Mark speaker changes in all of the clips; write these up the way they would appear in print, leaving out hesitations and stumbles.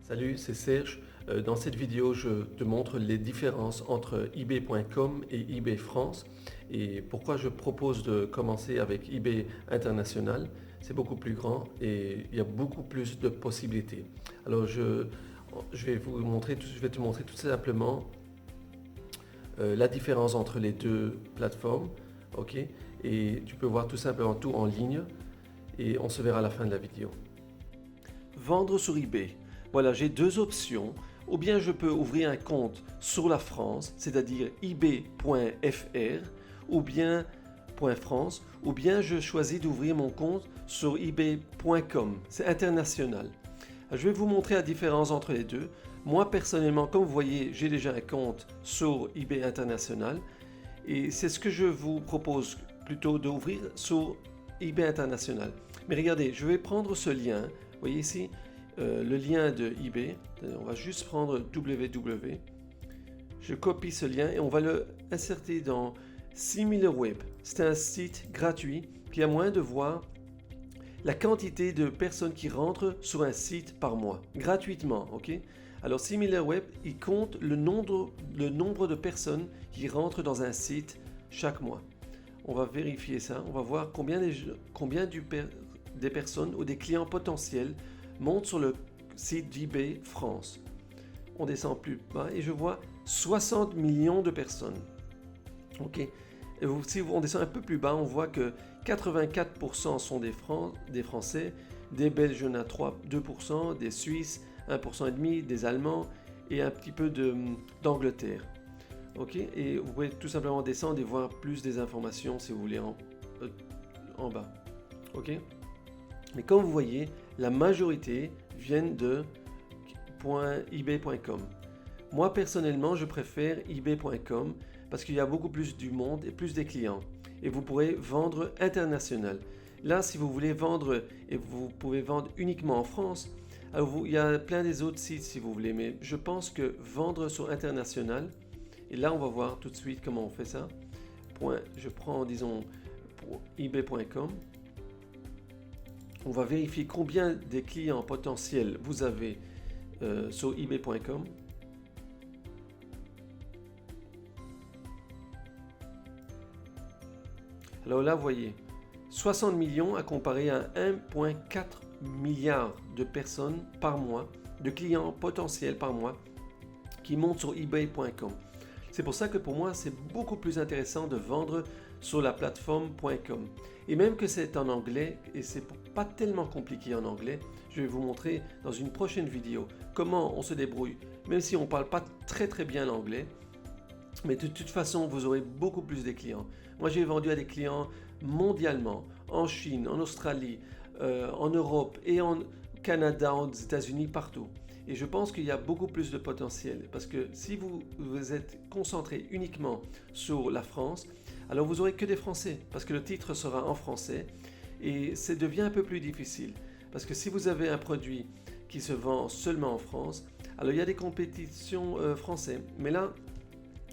Speaker 1: Salut, c'est Serge. Dans cette vidéo, je te montre les différences entre eBay.com et eBay France et pourquoi je propose de commencer avec eBay International. C'est beaucoup plus grand et il y a beaucoup plus de possibilités. Alors je vais te montrer tout simplement la différence entre les deux plateformes, ok? Et tu peux voir tout simplement tout en ligne et on se verra à la fin de la vidéo. Vendre sur eBay. Voilà, j'ai deux options. Ou bien je peux ouvrir un compte sur la France, c'est-à-dire ebay.fr, ou bien .france, ou bien je choisis d'ouvrir mon compte sur ebay.com. C'est international. Je vais vous montrer la différence entre les deux. Moi personnellement, comme vous voyez, j'ai déjà un compte sur eBay International et c'est ce que je vous propose plutôt d'ouvrir sur eBay International. Mais regardez, je vais prendre ce lien. Vous voyez ici le lien de eBay. On va juste prendre www. Je copie ce lien et on va le insérer dans SimilarWeb. C'est un site gratuit qui a moyen de voir la quantité de personnes qui rentrent sur un site par mois, gratuitement, ok? Alors SimilarWeb, il compte le nombre de personnes qui rentrent dans un site chaque mois. On va vérifier ça, on va voir combien des personnes ou des clients potentiels montent sur le site d'eBay France. On descend plus bas et je vois 60 millions de personnes. Ok. Et si on descend un peu plus bas, on voit que 84% sont des Français, des Belges, il y en a 2%, des Suisses, 1,5%, des Allemands et un petit peu d'Angleterre. Ok. Et vous pouvez tout simplement descendre et voir plus des informations si vous voulez en bas. Ok. Mais comme vous voyez, la majorité viennent de .ebay.com. Moi personnellement, je préfère ebay.com parce qu'il y a beaucoup plus du monde et plus des clients. Et vous pourrez vendre international. Là, si vous voulez vendre et vous pouvez vendre uniquement en France, alors il y a plein des autres sites si vous voulez, mais je pense que vendre sur international, et là on va voir tout de suite comment on fait ça. Je prends, disons, pour ebay.com. On va vérifier combien de clients potentiels vous avez sur ebay.com. Alors là, vous voyez, 60 millions à comparer à 1,4 milliard de personnes par mois, de clients potentiels par mois qui montent sur ebay.com. C'est pour ça que pour moi, c'est beaucoup plus intéressant de vendre sur la plateforme .com. Et même que c'est en anglais, et c'est pas tellement compliqué en anglais, je vais vous montrer dans une prochaine vidéo comment on se débrouille, même si on ne parle pas très bien l'anglais. Mais de toute façon, vous aurez beaucoup plus de clients. Moi, j'ai vendu à des clients mondialement, en Chine, en Australie, en Europe et en Canada, aux États-Unis, partout. Et je pense qu'il y a beaucoup plus de potentiel parce que si vous êtes concentré uniquement sur la France, alors vous n'aurez que des Français parce que le titre sera en français et ça devient un peu plus difficile. Parce que si vous avez un produit qui se vend seulement en France, alors il y a des compétitions français. Mais là,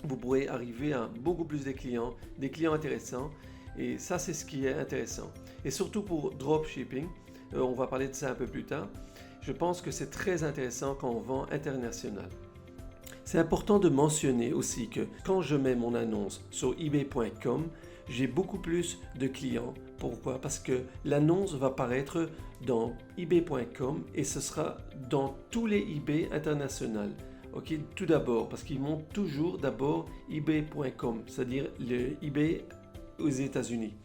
Speaker 1: vous pourrez arriver à beaucoup plus des clients intéressants. Et ça, c'est ce qui est intéressant. Et surtout pour dropshipping, on va parler de ça un peu plus tard. Je pense que c'est très intéressant quand on vend international. C'est important de mentionner aussi que quand je mets mon annonce sur ebay.com, j'ai beaucoup plus de clients. Pourquoi? Parce que l'annonce va paraître dans ebay.com et ce sera dans tous les eBay international. Ok, tout d'abord, parce qu'ils montent toujours d'abord ebay.com, c'est-à-dire le eBay aux États-Unis.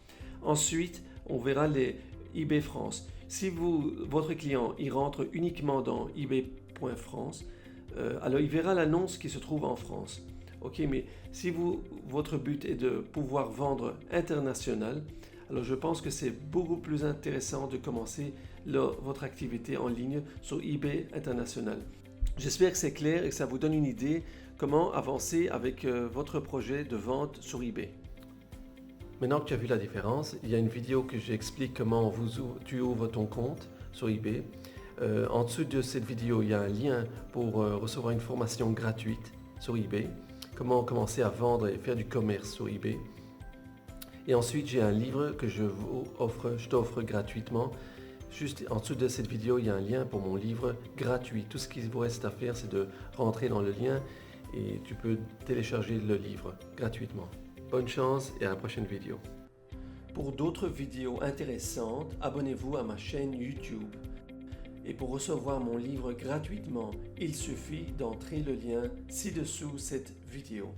Speaker 1: Ensuite, on verra les eBay France. Si votre client il rentre uniquement dans ebay.france, alors il verra l'annonce qui se trouve en France. Ok, mais si votre but est de pouvoir vendre international, alors je pense que c'est beaucoup plus intéressant de commencer votre activité en ligne sur eBay International. J'espère que c'est clair et que ça vous donne une idée comment avancer avec votre projet de vente sur eBay. Maintenant que tu as vu la différence, il y a une vidéo que j'explique comment tu ouvres ton compte sur eBay. En dessous de cette vidéo, il y a un lien pour recevoir une formation gratuite sur eBay. Comment commencer à vendre et faire du commerce sur eBay. Et ensuite, j'ai un livre que je t'offre gratuitement Juste en dessous de cette vidéo, il y a un lien pour mon livre gratuit. Tout ce qu'il vous reste à faire, c'est de rentrer dans le lien et tu peux télécharger le livre gratuitement. Bonne chance et à la prochaine vidéo. Pour d'autres vidéos intéressantes, abonnez-vous à ma chaîne YouTube. Et pour recevoir mon livre gratuitement, il suffit d'entrer le lien ci-dessous cette vidéo.